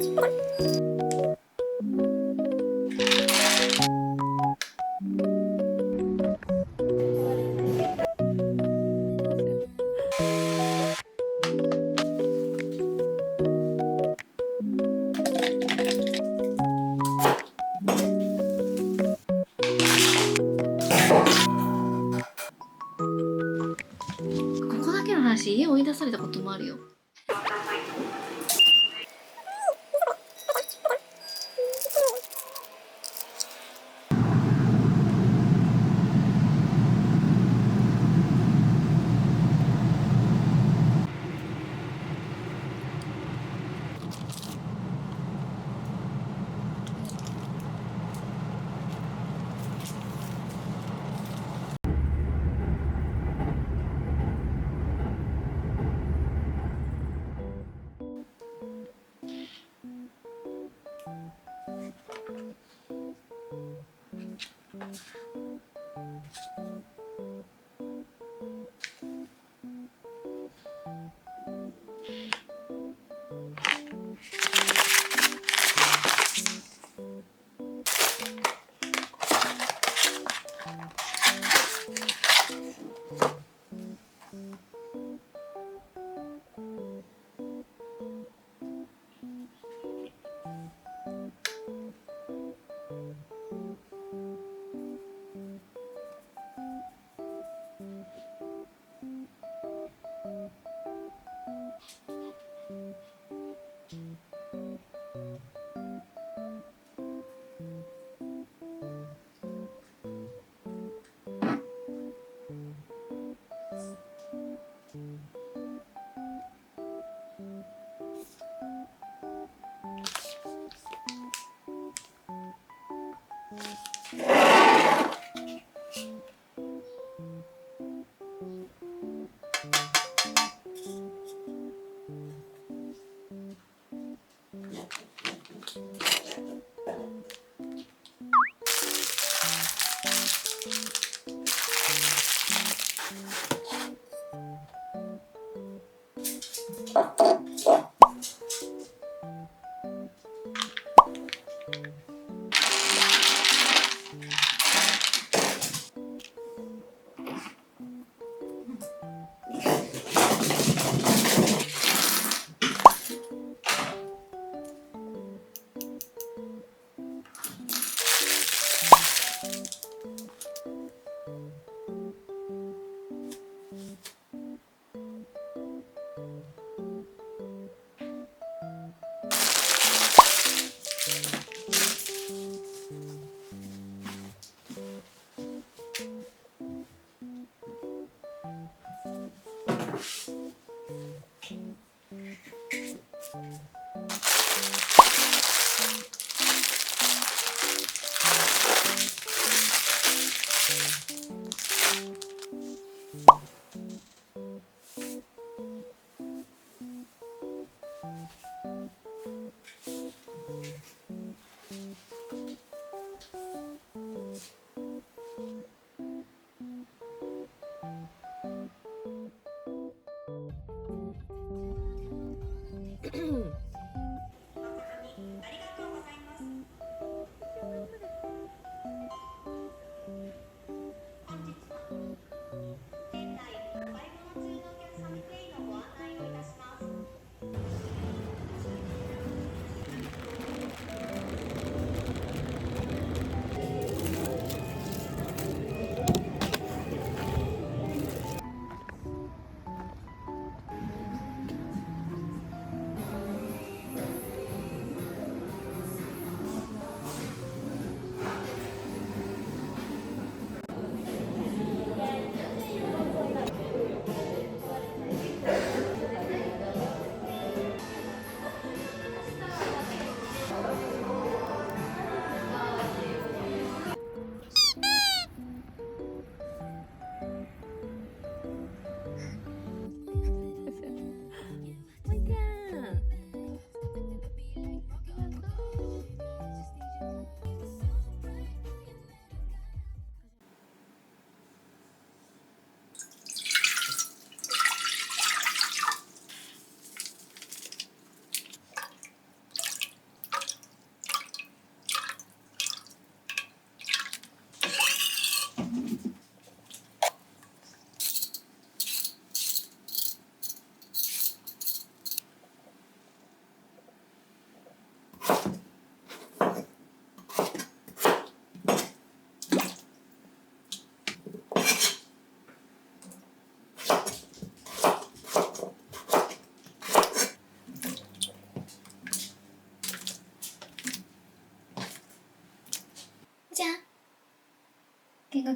ここだけの話、家追い出されたこともあるよ。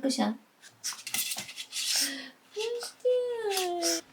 学者。どうして。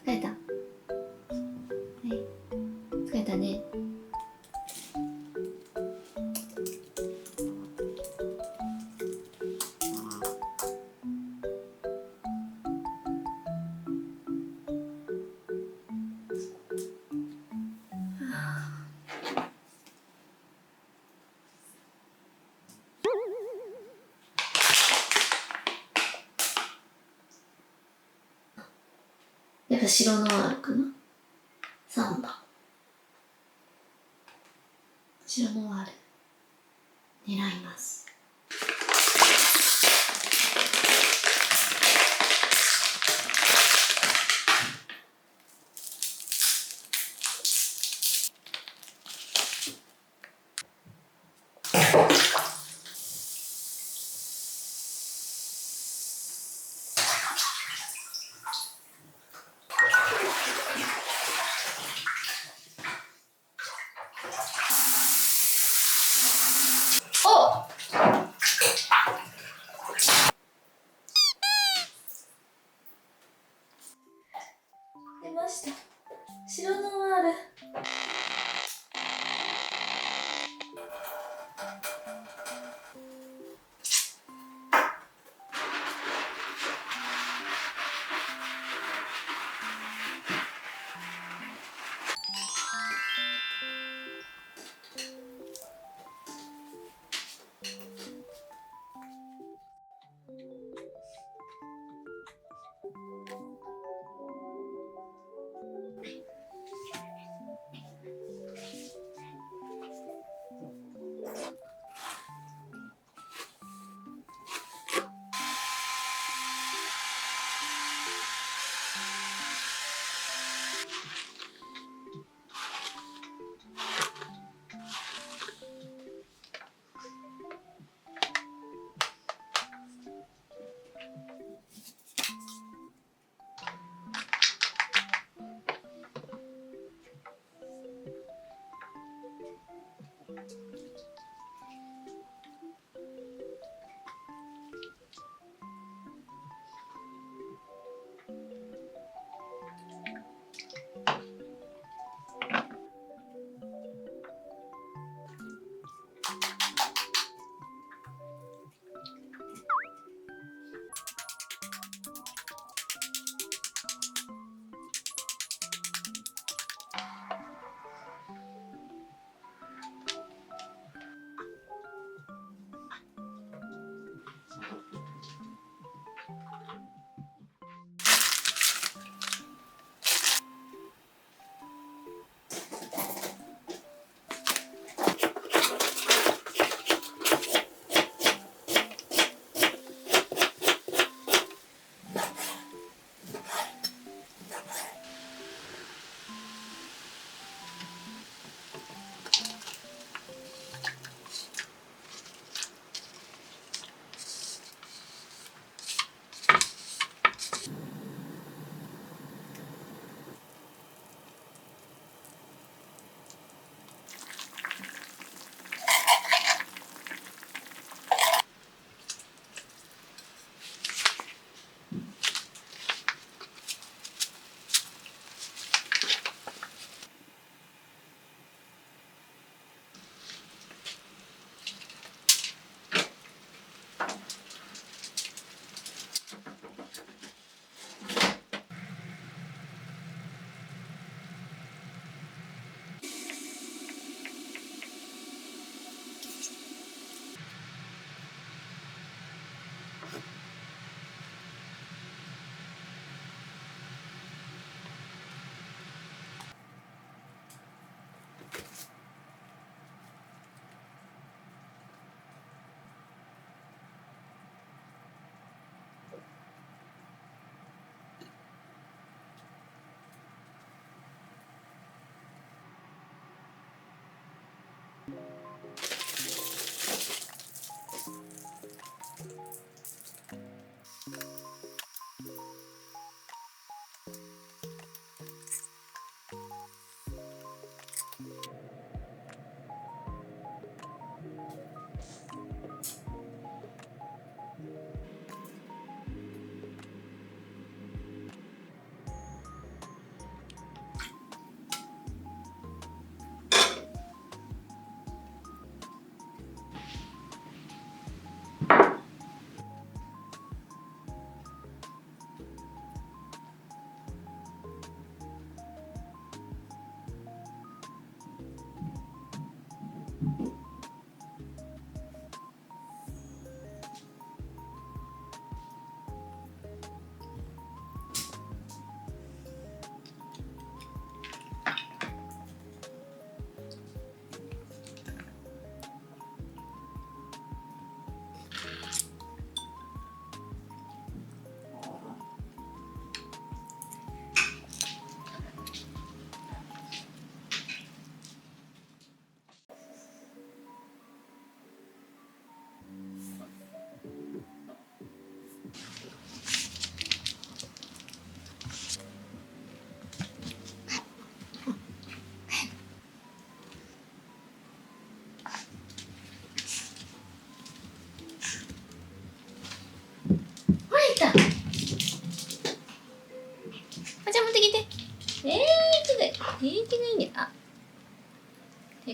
疲れた。はい。疲れたね。やっぱ白ノワールかな。3番。白ノワール狙います。おっ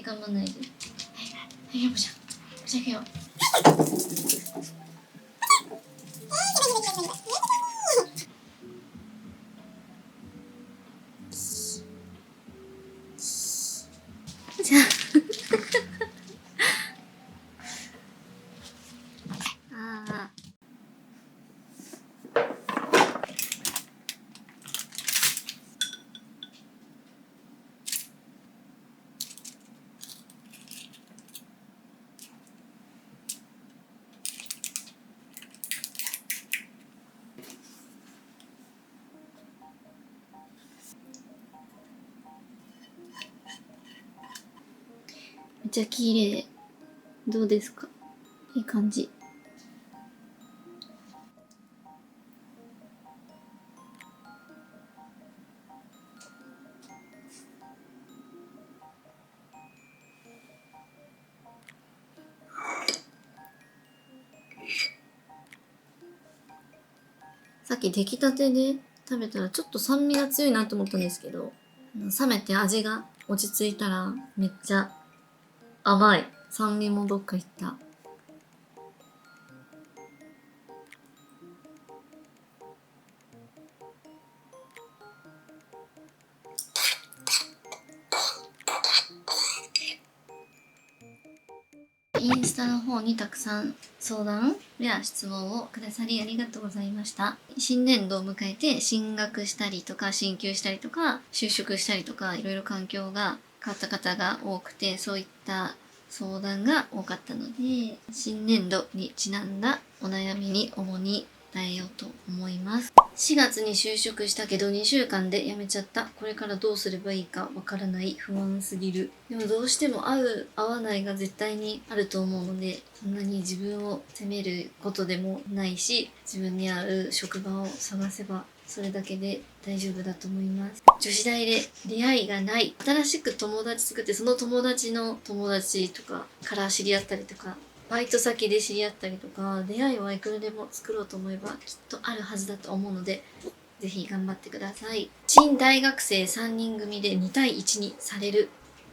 かまないで。はい、よっしゃ。じゃあ行くよ。じゃあ。めっちゃ綺麗。どうですか？いい感じ。さっき出来たてで食べたらちょっと酸味が強いなと思ったんですけど、冷めて味が落ち着いたらめっちゃ甘い。酸味もどっかいった。インスタの方にたくさん相談や質問をくださりありがとうございました。新年度を迎えて進学したりとか進級したりとか就職したりとかいろいろ環境が変わった方が多くて、そういった相談が多かったので、新年度にちなんだお悩みに主に答えようと思います。4月に就職したけど2週間で辞めちゃった。これからどうすればいいかわからない。不安すぎる。でもどうしても合う合わないが絶対にあると思うので、そんなに自分を責めることでもないし、自分に合う職場を探せばそれだけで大丈夫だと思います。女子大で出会いがない。新しく友達作ってその友達の友達とかから知り合ったりとか、バイト先で知り合ったりとか、出会いはいくらでも作ろうと思えばきっとあるはずだと思うので、ぜひ頑張ってください。新大学生3人組で2対1にされる。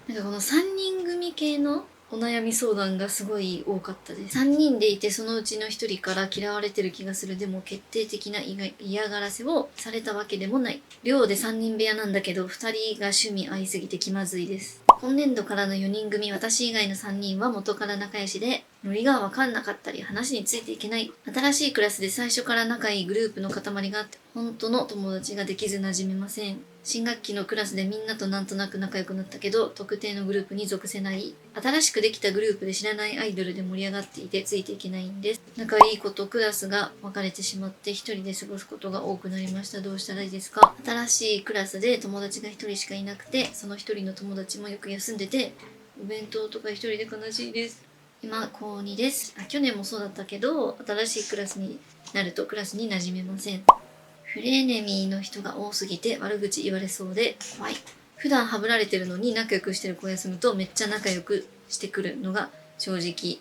なんかこの3人組系のお悩み相談がすごい多かったです。3人でいてそのうちの1人から嫌われてる気がする。でも決定的な嫌がらせをされたわけでもない。寮で3人部屋なんだけど2人が趣味合いすぎて気まずいです。今年度からの4人組、私以外の3人は元から仲良しで、ノリが分かんなかったり話についていけない。新しいクラスで最初から仲いいグループの塊があって、本当の友達ができず馴染めません。新学期のクラスでみんなとなんとなく仲良くなったけど、特定のグループに属せない。新しくできたグループで知らないアイドルで盛り上がっていてついていけないんです。仲いい子とクラスが分かれてしまって一人で過ごすことが多くなりました。どうしたらいいですか？新しいクラスで友達が一人しかいなくて、その一人の友達もよく休んでて、お弁当とか一人で悲しいです。今高2です。去年もそうだったけど、新しいクラスになるとクラスに馴染めません。フレーネミーの人が多すぎて悪口言われそうで怖い。普段ハブられてるのに仲良くしてる子休むとめっちゃ仲良くしてくるのが正直。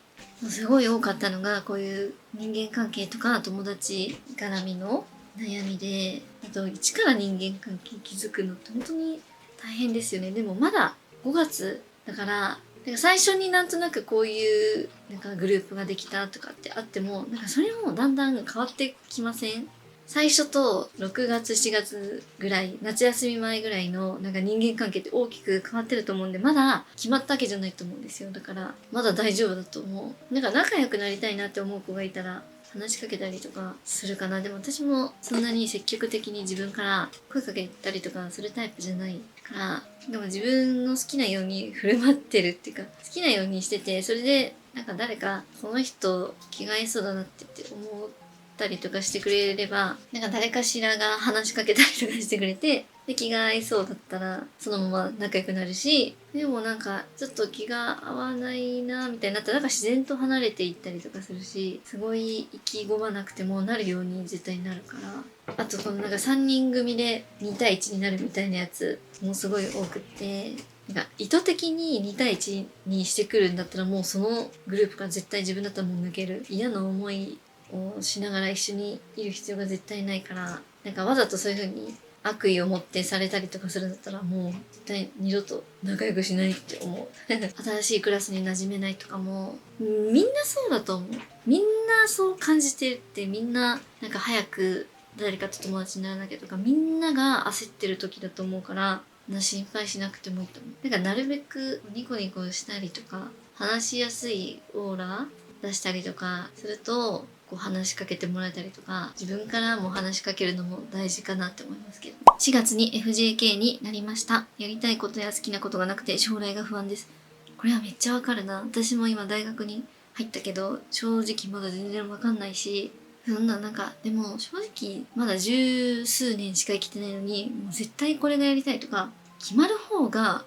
すごい多かったのがこういう人間関係とか友達絡みの悩みで、あと一から人間関係築くのって本当に大変ですよね。でもまだ5月だから、最初になんとなくこういうなんかグループができたとかってあっても、なんかそれもだんだん変わってきません？最初と6月7月ぐらい、夏休み前ぐらいのなんか人間関係って大きく変わってると思うんで、まだ決まったわけじゃないと思うんですよ。だからまだ大丈夫だと思う。なんか仲良くなりたいなって思う子がいたら話しかけたりとかするかな。でも私もそんなに積極的に自分から声かけたりとかするタイプじゃないから、でも自分の好きなように振る舞ってるっていうか、好きなようにしてて、それでなんか誰かこの人気が合いそうだなって思ったりとかしてくれれば、なんか誰かしらが話しかけたりとかしてくれて、で気が合いそうだったらそのまま仲良くなるし、でもなんかちょっと気が合わないなみたいになったらなんか自然と離れていったりとかするし、すごい意気込まなくてもなるように絶対になるから。あとこのなんか3人組で2対1になるみたいなやつもすごい多くって、なんか意図的に2対1にしてくるんだったらもうそのグループから絶対自分だったらもう抜ける。嫌な思いをしながら一緒にいる必要が絶対ないから、なんかわざとそういう風に悪意を持ってされたりとかするんだったらもう絶対二度と仲良くしないって思う。新しいクラスに馴染めないとかもみんなそうだと思う。みんなそう感じてるって、みんななんか早く誰かと友達にならなきゃとか、みんなが焦ってる時だと思うから、心配しなくてもいいと思う。だからなるべくニコニコしたりとか、話しやすいオーラ出したりとかすると、こう話しかけてもらえたりとか、自分からも話しかけるのも大事かなって思いますけど。4月に FJK になりました。やりたいことや好きなことがなくて将来が不安です。これはめっちゃわかるな。私も今大学に入ったけど、正直まだ全然わかんないし、そんななんか、でも正直まだ十数年しか生きてないのに、もう絶対これがやりたいとか、決まる方が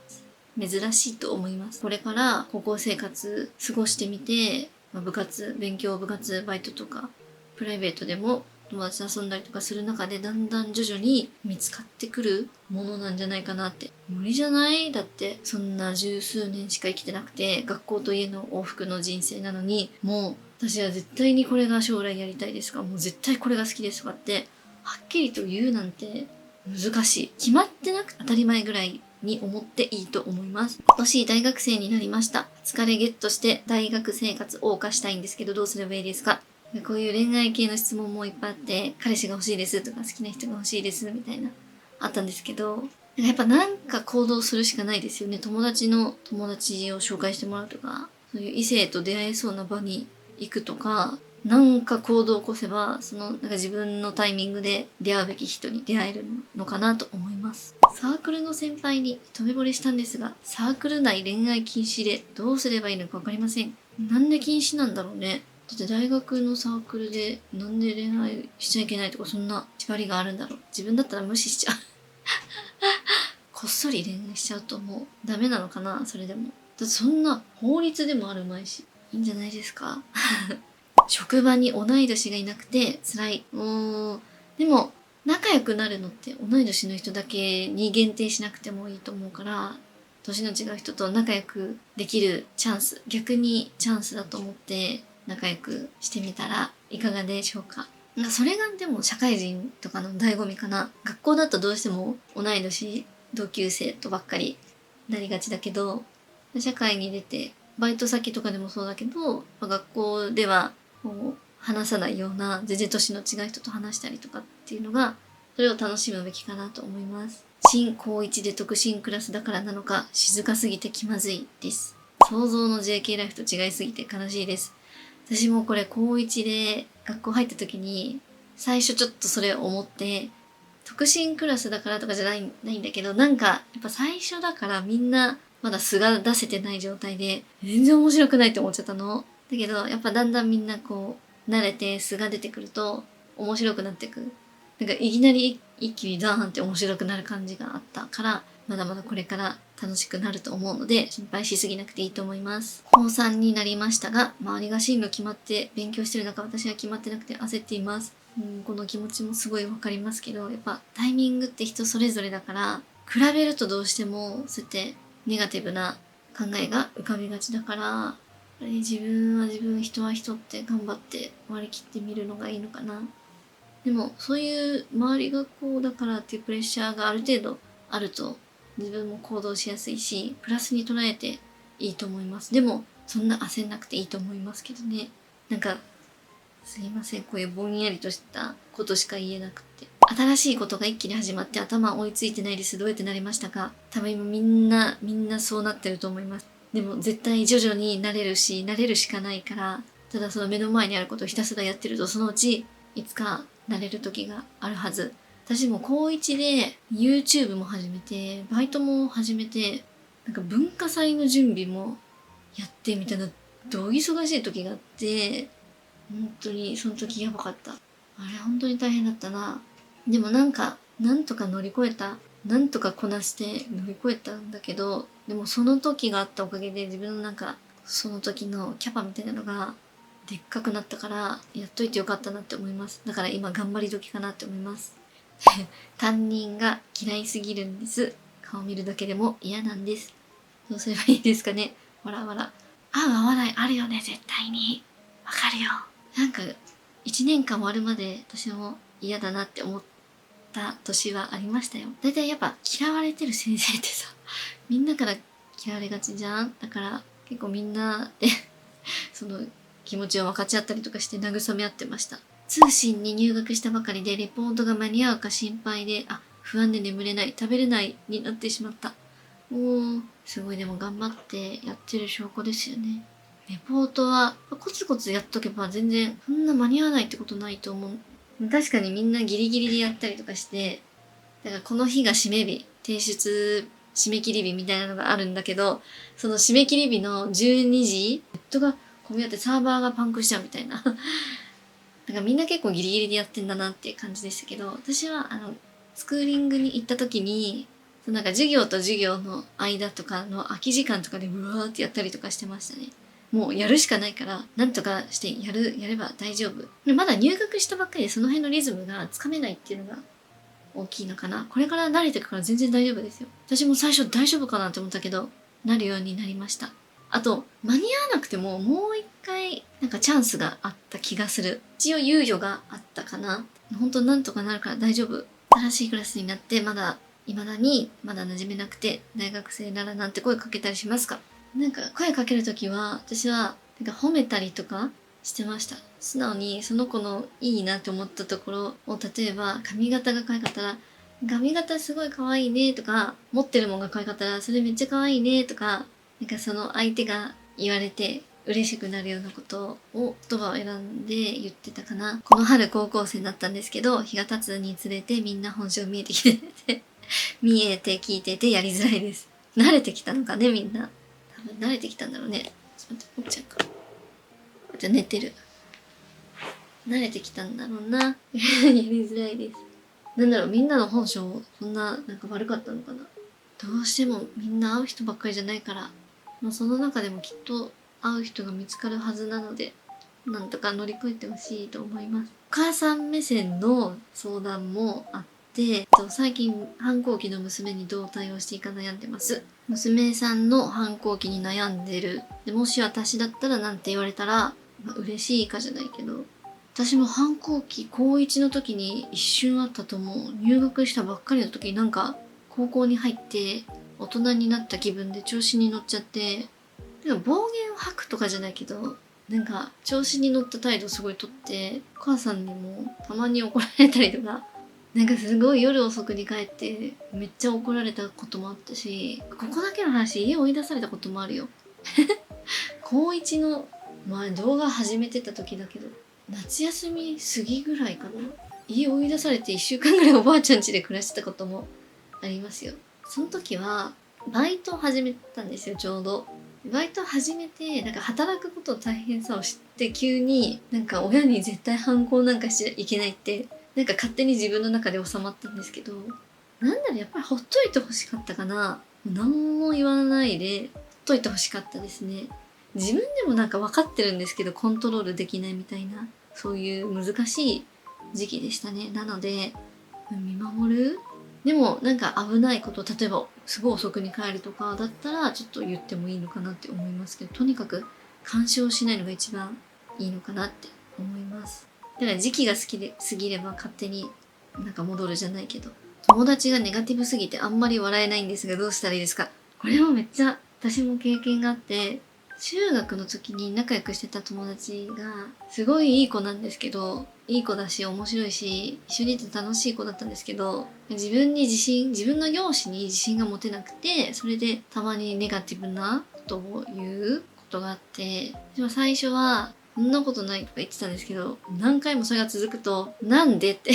珍しいと思います。これから高校生活過ごしてみて、部活、勉強、部活、バイトとか、プライベートでも友達と遊んだりとかする中でだんだん徐々に見つかってくるものなんじゃないかなって。無理じゃない？だってそんな十数年しか生きてなくて、学校と家の往復の人生なのに、もう私は絶対にこれが将来やりたいですか、もう絶対これが好きですとかって、はっきりと言うなんて難しい。決まってなくて当たり前ぐらいに思っていいと思います。今年大学生になりました。疲れゲットして大学生活を謳歌したいんですけど、どうすればいいですか？こういう恋愛系の質問もいっぱいあって、彼氏が欲しいですとか好きな人が欲しいですみたいな、あったんですけど、やっぱなんか行動するしかないですよね。友達の友達を紹介してもらうとか、そういう異性と出会えそうな場に行くとか、なんか行動を起こせば、なんか自分のタイミングで出会うべき人に出会えるのかなと思います。サークルの先輩に一目惚れしたんですが、サークル内恋愛禁止でどうすればいいのかわかりません。なんで禁止なんだろうね。だって大学のサークルでなんで恋愛しちゃいけないとかそんな縛りがあるんだろう。自分だったら無視しちゃう。こっそり恋愛しちゃうともうダメなのかな、それでも。だってそんな法律でもあるまいし。いいんじゃないですか。職場に同い年がいなくて辛い。でも仲良くなるのって同い年の人だけに限定しなくてもいいと思うから、年の違う人と仲良くできるチャンス、逆にチャンスだと思って仲良くしてみたらいかがでしょうか。それがでも社会人とかの醍醐味かな。学校だとどうしても同い年同級生とばっかりなりがちだけど、社会に出てバイト先とかでもそうだけど、学校ではこう話さないような全然年の違う人と話したりとかっていうのが、それを楽しむべきかなと思います。新高一で特進クラスだからなのか静かすぎて気まずいです。想像の JK ライフと違いすぎて悲しいです。私もこれ高一で学校入った時に最初ちょっとそれ思って、特進クラスだからとかじゃないんだけど、なんかやっぱ最初だからみんなまだ素が出せてない状態で全然面白くないって思っちゃったの。だけどやっぱだんだんみんなこう慣れて素が出てくると面白くなってく。なんかいきなり一気にダーンって面白くなる感じがあったから、まだまだこれから楽しくなると思うので心配しすぎなくていいと思います。高3になりましたが、周りが進路決まって勉強してる中、私は決まってなくて焦っています。この気持ちもすごいわかりますけど、やっぱタイミングって人それぞれだから、比べるとどうしてもそうやってネガティブな考えが浮かびがちだから、自分は自分、人は人って頑張って割り切ってみるのがいいのかな。でもそういう周りがこうだからっていうプレッシャーがある程度あると自分も行動しやすいし、プラスに捉えていいと思います。でもそんな焦んなくていいと思いますけどね。なんかすいません、こういうぼんやりとしたことしか言えなくて。新しいことが一気に始まって頭追いついてないです。どうやってなりましたか？多分今みんなそうなってると思います。でも絶対徐々に慣れるし、慣れるしかないから、ただその目の前にあることをひたすらやってると、そのうちいつか慣れる時があるはず。私も高1で YouTube も始めて、バイトも始めて、なんか文化祭の準備もやってみたいな、ど忙しい時があって、本当にその時やばかった。あれ本当に大変だったな。でもなんか、なんとか乗り越えた。なんとかこなして乗り越えたんだけど、でもその時があったおかげで自分のなんか、その時のキャパみたいなのがでっかくなったから、やっといてよかったなって思います。だから今頑張り時かなって思います。担任が嫌いすぎるんです。顔見るだけでも嫌なんです。どうすればいいですかね。わらわら。合う合わないあるよね、絶対に。わかるよ。なんか、1年間終わるまで私も嫌だなって思った年はありましたよ。だいたいやっぱ嫌われてる先生ってさ、みんなから嫌われがちじゃん。だから結構みんなでその気持ちを分かち合ったりとかして慰め合ってました。通信に入学したばかりでレポートが間に合うか心配で、不安で眠れない、食べれないになってしまった。すごいでも頑張ってやってる証拠ですよね。レポートはコツコツやっとけば全然そんな間に合わないってことないと思う。確かにみんなギリギリでやったりとかして、だからこの日が締め日、提出締め切り日みたいなのがあるんだけど、その締め切り日の12時、ネットが混み合ってサーバーがパンクしちゃうみたいな。だからみんな結構ギリギリでやってんだなっていう感じでしたけど、私はスクーリングに行った時に、なんか授業と授業の間とかの空き時間とかでブワーってやったりとかしてましたね。もうやるしかないから、なんとかしてやれば大丈夫。でまだ入学したばっかりでその辺のリズムがつかめないっていうのが大きいのかな。これから慣れていくから全然大丈夫ですよ。私も最初大丈夫かなって思ったけど、なるようになりました。あと、間に合わなくてももう一回なんかチャンスがあった気がする。一応猶予があったかな。本当なんとかなるから大丈夫。新しいクラスになって未だにまだ馴染めなくて大学生ならなんて声かけたりしますか？なんか声かけるときは私はなんか褒めたりとかしてました。素直にその子のいいなって思ったところを、例えば髪型が可愛かったら髪型すごい可愛いねとか、持ってるもんが可愛かったらそれめっちゃ可愛いねとか、なんかその相手が言われて嬉しくなるようなことを言葉を選んで言ってたかな。この春高校生になったんですけど、日が経つにつれてみんな本性見えてきて見えて聞いててやりづらいです。慣れてきたのかね、みんな。多分慣れてきたんだろうね。ちょっと待って、おっちゃんか。じゃあ寝てる。慣れてきたんだろうな。やりづらいです。なんだろう、みんなの本性、そんな、なんか悪かったのかな。どうしてもみんな会う人ばっかりじゃないから、その中でもきっと会う人が見つかるはずなので、なんとか乗り越えてほしいと思います。お母さん目線の相談もあって、最近反抗期の娘にどう対応していいか悩んでます。娘さんの反抗期に悩んでる。でもし私だったらなんて言われたら、嬉しいかじゃないけど、私も反抗期高1の時に一瞬あったと思う。入学したばっかりの時になんか高校に入って大人になった気分で調子に乗っちゃって、でも暴言を吐くとかじゃないけど、なんか調子に乗った態度すごいとって、お母さんにもたまに怒られたりとか、なんかすごい夜遅くに帰ってめっちゃ怒られたこともあったし、ここだけの話、家追い出されたこともあるよ。高1の動画始めてた時だけど、夏休み過ぎぐらいかな、家追い出されて1週間ぐらいおばあちゃん家で暮らしてたこともありますよ。その時はバイトを始めたんですよ。ちょうどバイト始めて、なんか働くことの大変さを知って、急になんか親に絶対反抗なんかしちゃいけないってなんか勝手に自分の中で収まったんですけど、なんだろう、やっぱりほっといてほしかったかな。何も言わないでほっといてほしかったですね。自分でもなんか分かってるんですけどコントロールできないみたいな、そういう難しい時期でしたね。なので見守る。でもなんか危ないこと、例えばすごい遅くに帰るとかだったらちょっと言ってもいいのかなって思いますけど、とにかく干渉しないのが一番いいのかなって思います。だから時期が好きで過ぎれば勝手になんか戻るじゃないけど、友達がネガティブすぎてあんまり笑えないんですがどうしたらいいですか？これもめっちゃ私も経験があって、中学の時に仲良くしてた友達がすごいいい子なんですけど、いい子だし面白いし一緒にいて楽しい子だったんですけど、自分の容姿に自信が持てなくて、それでたまにネガティブなことを言うことがあって、でも最初はそんなことないとか言ってたんですけど、何回もそれが続くとなんでって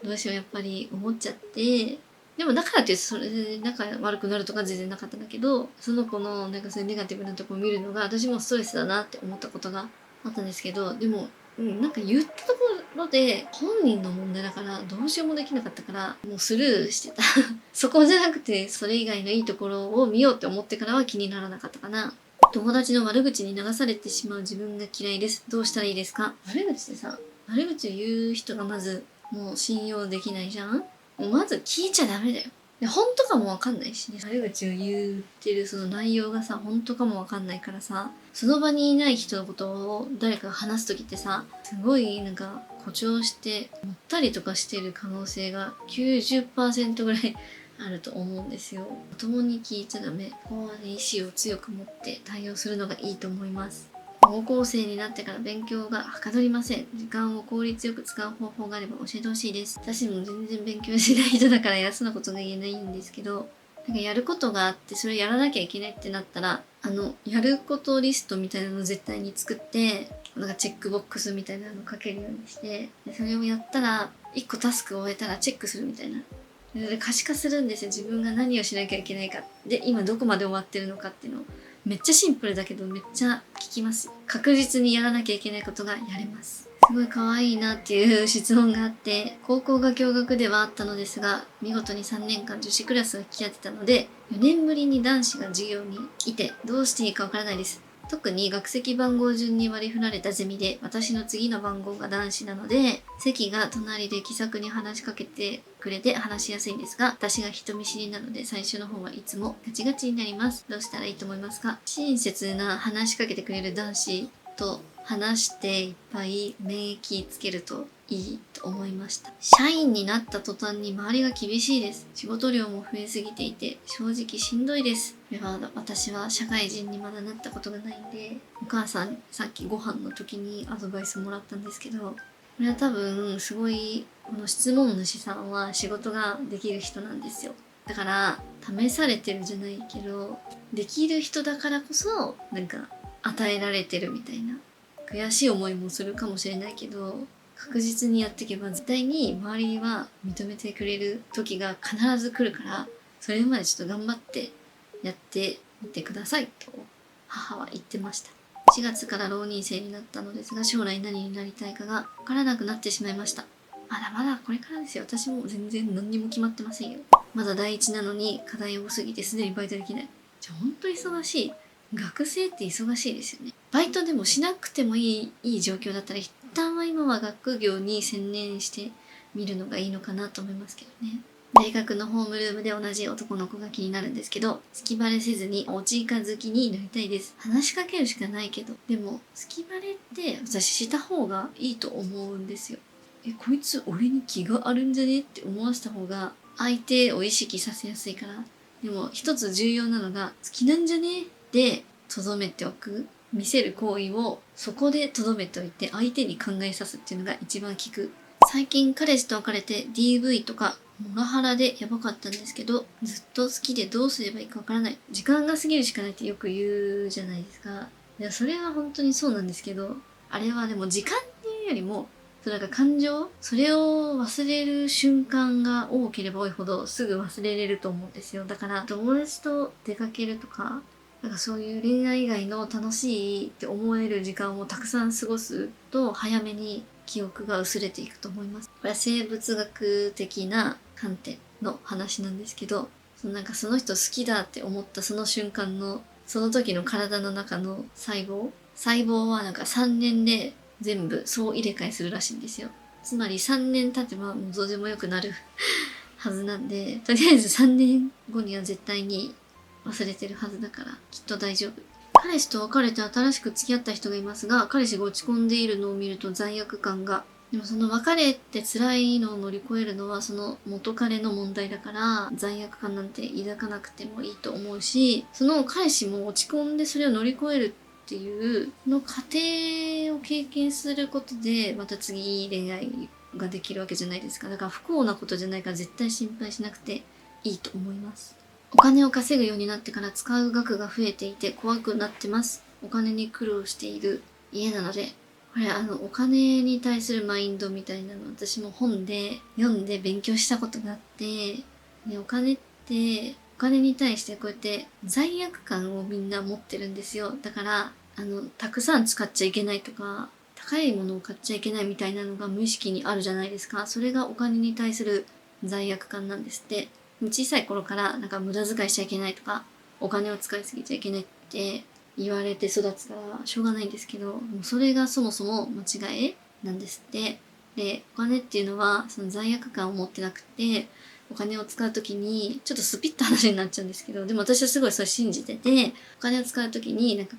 どうしてもやっぱり思っちゃって、でもだからってそれで仲悪くなるとか全然なかったんだけど、その子のなんかそういうネガティブなところを見るのが私もストレスだなって思ったことがあったんですけど、でも、なんか言ったところで本人の問題だからどうしようもできなかったからもうスルーしてた。そこじゃなくてそれ以外のいいところを見ようって思ってからは気にならなかったかな。友達の悪口に流されてしまう自分が嫌いです。どうしたらいいですか？悪口ってさ、悪口を言う人がまずもう信用できないじゃん。もうまず聞いちゃダメだよ。で本当かもわかんないしね、悪口を言ってるその内容がさ本当かもわかんないからさ、その場にいない人のことを誰かが話す時ってさ、すごいなんか誇張して持ったりとかしてる可能性が90%ぐらいあると思うんですよ。まともに聞いちゃダメ。ここはね、意志を強く持って対応するのがいいと思います。高校生になってから勉強がはかどりません。時間を効率よく使う方法があれば教えてほしいです。私も全然勉強しない人だから偉そうなことが言えないんですけど、なんかやることがあってそれやらなきゃいけないってなったら、やることリストみたいなのを絶対に作って、なんかチェックボックスみたいなのをかけるようにして、でそれをやったら、1個タスクを終えたらチェックするみたいな。で可視化するんですよ。自分が何をしなきゃいけないか。で、今どこまで終わってるのかっていうのを。めっちゃシンプルだけどめっちゃ効きます。確実にやらなきゃいけないことがやれます。すごい可愛いなっていう質問があって、高校が共学ではあったのですが、見事に3年間女子クラスを引き当てたので、4年ぶりに男子が授業にいてどうしていいかわからないです。特に学籍番号順に割り振られたゼミで私の次の番号が男子なので、席が隣で気さくに話しかけてくれて話しやすいんですが、私が人見知りなので最初の方はいつもガチガチになります。どうしたらいいと思いますか？親切な話しかけてくれる男子と話していっぱい免疫つけるといいと思いました。社員になった途端に周りが厳しいです。仕事量も増えすぎていて正直しんどいです。私は社会人にまだなったことがないんで、お母さんさっきご飯の時にアドバイスもらったんですけど、これは多分すごい、この質問主さんは仕事ができる人なんですよ。だから試されてるじゃないけど、できる人だからこそなんか与えられてるみたいな、悔しい思いもするかもしれないけど、確実にやっていけば絶対に周りは認めてくれる時が必ず来るから、それまでちょっと頑張ってやってみてくださいと母は言ってました。4月から浪人生になったのですが、将来何になりたいかがわからなくなってしまいました。まだまだこれからですよ。私も全然何にも決まってませんよ。まだ第一なのに課題多すぎてすでにバイトできない。じゃあほんと忙しい。学生って忙しいですよね。バイトでもしなくてもいい状況だったら、一旦は今は学業に専念してみるのがいいのかなと思いますけどね。大学のホームルームで同じ男の子が気になるんですけど、好きバレせずにおちいか好きになりたいです。話しかけるしかないけど、でも好きバレって私した方がいいと思うんですよ。こいつ俺に気があるんじゃねって思わせた方が相手を意識させやすいから。でも一つ重要なのが、好きなんじゃねで留めておく。見せる行為をそこで留めておいて相手に考えさすっていうのが一番効く。最近彼氏と別れて DV とかモラハラでやばかったんですけど、ずっと好きでどうすればいいかわからない。時間が過ぎるしかないってよく言うじゃないですか。いや、それは本当にそうなんですけど、あれはでも時間っていうよりも、なんか感情、それを忘れる瞬間が多ければ多いほどすぐ忘れれると思うんですよ。だから友達と出かけるとか、なんかそういう恋愛以外の楽しいって思える時間をたくさん過ごすと早めに記憶が薄れていくと思います。これは生物学的な観点の話なんですけど、なんかその人好きだって思ったその瞬間のその時の体の中の細胞はなんか3年で全部総入れ替えするらしいんですよ。つまり3年経てばもうどうでもよくなるはずなんで、とりあえず3年後には絶対に忘れてるはずだからきっと大丈夫。彼氏と別れて新しく付き合った人がいますが、彼氏が落ち込んでいるのを見ると罪悪感が。でもその別れって辛いのを乗り越えるのはその元彼の問題だから、罪悪感なんて抱かなくてもいいと思うし、その彼氏も落ち込んでそれを乗り越えるっていうの過程を経験することでまた次いい恋愛ができるわけじゃないですか。だから不幸なことじゃないから絶対心配しなくていいと思います。お金を稼ぐようになってから使う額が増えていて怖くなってます。お金に苦労している家なので、これお金に対するマインドみたいなの私も本で読んで勉強したことがあって、お金に対してこうやって罪悪感をみんな持ってるんですよ。だからたくさん使っちゃいけないとか高いものを買っちゃいけないみたいなのが無意識にあるじゃないですか。それがお金に対する罪悪感なんですって。小さい頃からなんか無駄遣いしちゃいけないとかお金を使いすぎちゃいけないって言われて育つからしょうがないんですけど、もうそれがそもそも間違いなんですって。で、お金っていうのはその罪悪感を持ってなくて、お金を使うときに、ちょっとスピッと話になっちゃうんですけど、でも私はすごいそれ信じてて、お金を使うときになんか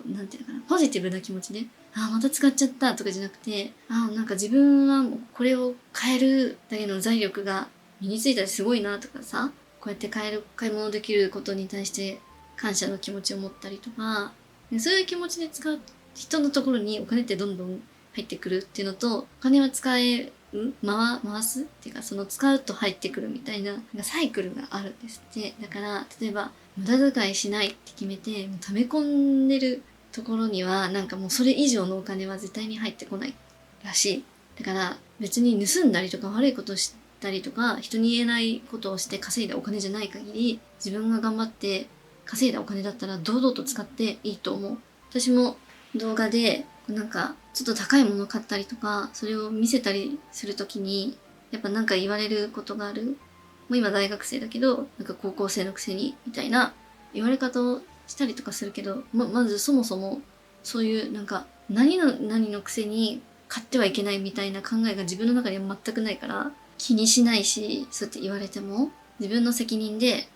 なんていうのかな、ポジティブな気持ちで、また使っちゃったとかじゃなくて、なんか自分はもうこれを変えるだけの財力が身についたらすごいなとかさ、こうやって買い物できることに対して感謝の気持ちを持ったりとか、そういう気持ちで使う人のところにお金ってどんどん入ってくるっていうのと、お金は回すっていうか、その使うと入ってくるみたいな、サイクルがあるんですって。だから、例えば、無駄遣いしないって決めて、もう溜め込んでるところには、なんかもうそれ以上のお金は絶対に入ってこないらしい。だから、別に盗んだりとか悪いことをしたりとか、人に言えないことをして稼いだお金じゃない限り、自分が頑張って稼いだお金だったら堂々と使っていいと思う。私も動画で、なんか、ちょっと高いもの買ったりとか、それを見せたりするときに、やっぱなんか言われることがある。もう今大学生だけど、なんか高校生のくせに、みたいな言われ方をしたりとかするけど、まずそもそも、そういうなんか、何のくせに買ってはいけないみたいな考えが自分の中には全くないから、気にしないし、そうやって言われても、自分の責任で、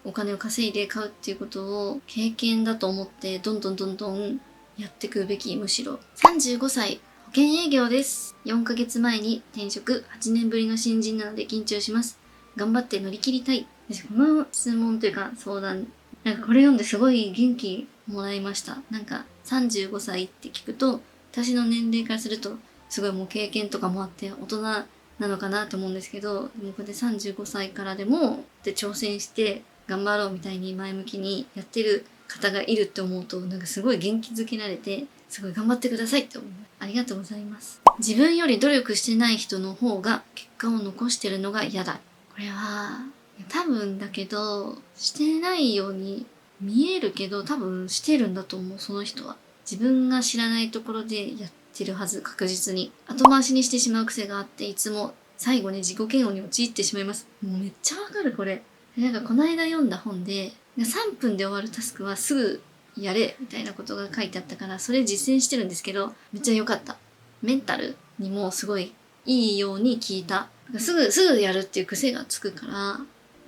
お金を稼いで買うっていうことを経験だと思って、どんどんやっていくべき。むしろ35歳保険営業です。4ヶ月前に転職、8年ぶりの新人なので緊張します。頑張って乗り切りたい。私この質問というか相談、なんかこれ読んですごい元気もらいました。なんか35歳って聞くと、私の年齢からするとすごいもう経験とかもあって大人なのかなと思うんですけど、でもこれで35歳からでもで挑戦して頑張ろうみたいに前向きにやってる方がいるって思うと、なんかすごい元気づけられて、すごい頑張ってくださいって思う。ありがとうございます。自分より努力してない人の方が結果を残してるのが嫌だ。これは、多分だけど、してないように見えるけど、多分してるんだと思う、その人は。自分が知らないところでやってるはず、確実に。後回しにしてしまう癖があって、いつも最後に自己嫌悪に陥ってしまいます。もうめっちゃわかる、これ。なんかこの間読んだ本で、3分で終わるタスクはすぐやれみたいなことが書いてあったから、それ実践してるんですけど、めっちゃ良かった。メンタルにもすごいいいように聞いた。すぐやるっていう癖がつくから、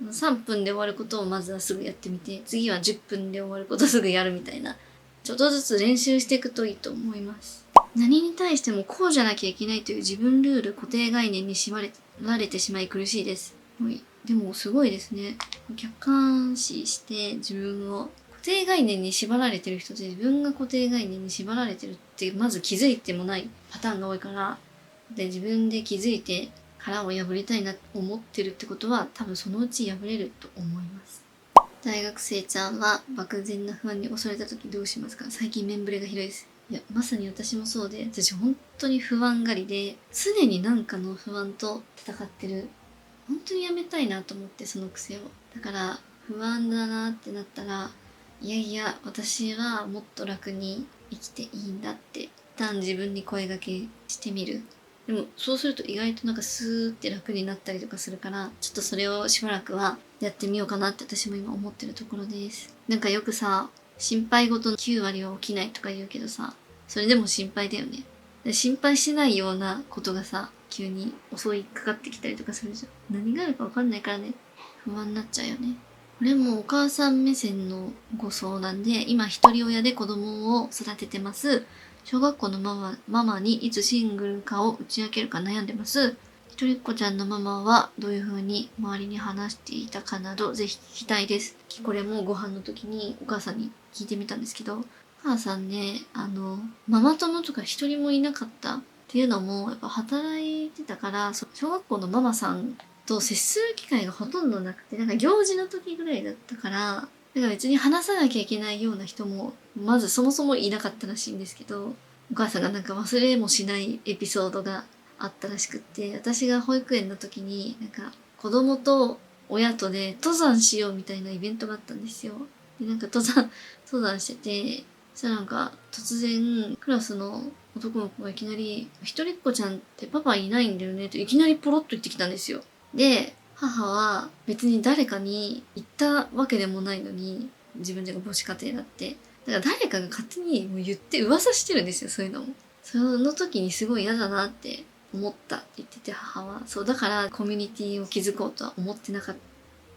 3分で終わることをまずはすぐやってみて、次は10分で終わることをすぐやるみたいな。ちょっとずつ練習していくといいと思います。何に対してもこうじゃなきゃいけないという自分ルール、固定概念に縛られてしまい苦しいです。でもすごいですね。客観視して自分を固定概念に縛られてる人って自分が固定概念に縛られてるってまず気づいてもないパターンが多いから、で自分で気づいて殻を破りたいなと思ってるってことは多分そのうち破れると思います。大学生ちゃんは漠然な不安に襲われた時どうしますか？最近メンブレがひどいです。いや、まさに私もそうで、私本当に不安がりで、常に何かの不安と戦ってる。本当にやめたいなと思って、その癖を。だから不安だなってなったら、いや私はもっと楽に生きていいんだって一旦自分に声掛けしてみる。でもそうすると意外となんかスーって楽になったりとかするから、ちょっとそれをしばらくはやってみようかなって私も今思ってるところです。なんかよくさ、心配事の9割は起きないとか言うけどさ、それでも心配だよね。で心配しないようなことがさ、急に襲いかかってきたりとかするじゃん。何があるか分かんないからね、不安になっちゃうよね。これもお母さん目線のご相談で、今一人親で子供を育ててます。小学校のママにいつシングルかを打ち明けるか悩んでます。一人っ子ちゃんのママはどういう風に周りに話していたかなど、ぜひ聞きたいです。これもご飯の時にお母さんに聞いてみたんですけど、お母さんね、ママ友とか一人もいなかったっていうのも、やっぱ働いてたから、小学校のママさんと接する機会がほとんどなくて、なんか行事の時ぐらいだったから、だから別に話さなきゃいけないような人も、まずそもそもいなかったらしいんですけど、お母さんがなんか忘れもしないエピソードがあったらしくって、私が保育園の時に、なんか子供と親とで登山しようみたいなイベントがあったんですよ。で、なんか登山してて、そしたらなんか突然クラスの男の子がいきなり、一人っ子ちゃんってパパいないんだよねっていきなりポロッと言ってきたんですよ。で、母は別に誰かに言ったわけでもないのに、自分で母子家庭だって。だから誰かが勝手にもう言って噂してるんですよ、そういうのも。その時にすごい嫌だなって思ったって言ってて、母は。そう、だからコミュニティを築こうとは思ってなかっ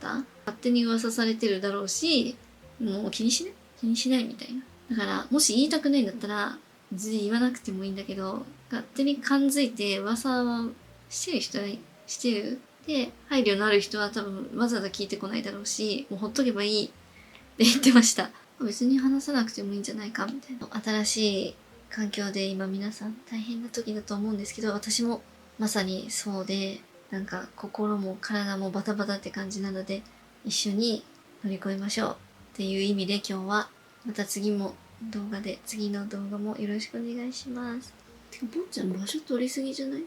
た。勝手に噂されてるだろうし、もう気にしないみたいな。だから、もし言いたくないんだったら、別に言わなくてもいいんだけど、勝手に感づいて噂はしてる人はしてる。で、配慮のある人は多分わざわざ聞いてこないだろうし、もうほっとけばいいって言ってました。別に話さなくてもいいんじゃないかみたいな。新しい環境で今皆さん大変な時だと思うんですけど、私もまさにそうで、なんか心も体もバタバタって感じなので、一緒に乗り越えましょうっていう意味で今日はまた次の動画もよろしくお願いします。てか、ぼんちゃん場所取りすぎじゃない？